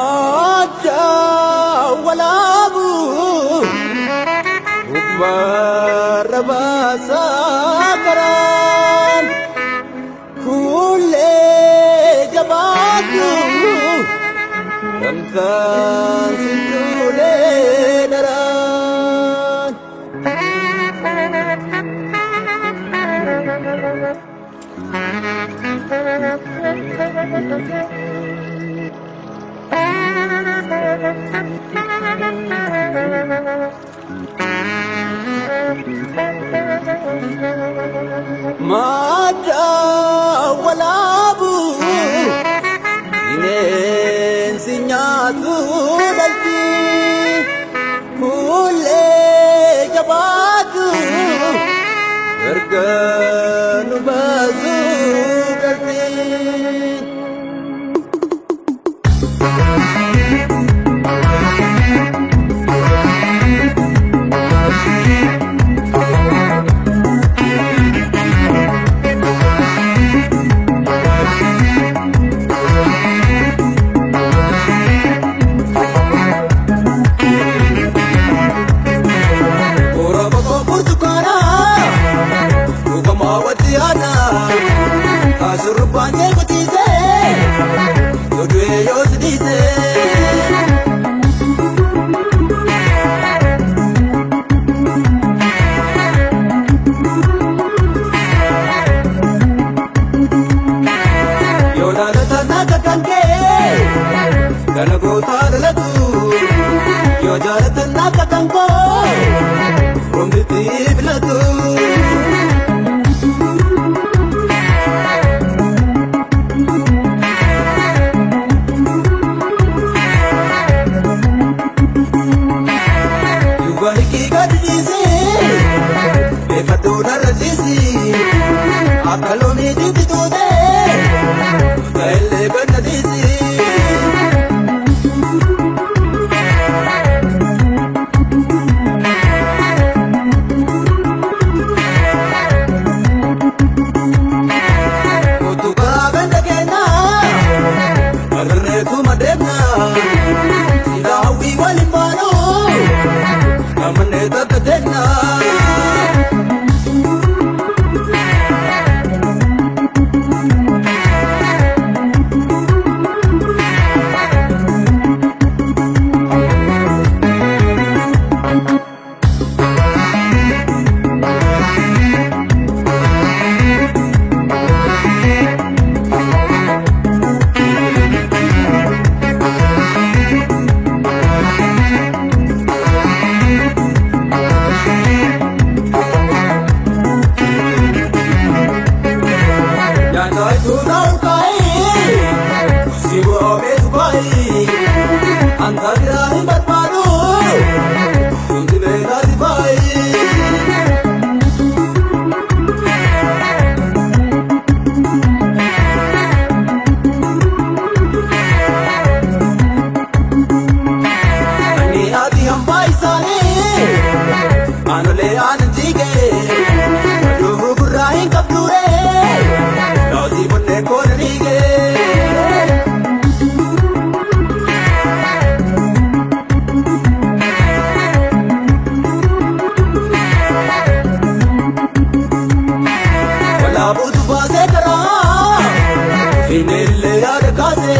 Mata walabu barabasa karan kulle jabatu ramzan sindule daran Mata walabu inen sinyatu dalti kulle jabatu erganu bazu dalti Surubanye kutize yodwe yodize yodana tanaka kanke kana gota dalatu yodana tanaka kanko rombiti bilatu Akaloni diti tude, kaile benda diti. Kutuba benda kena, agarne tu madena. Silawi walimbano, amane takdena. Antara berpadu, untuk berada baik. Ani hati hampai sani, anole anjige, aduh berahin kapture, kau si bende konige. Abu tu baze kara, finelle yar kaze.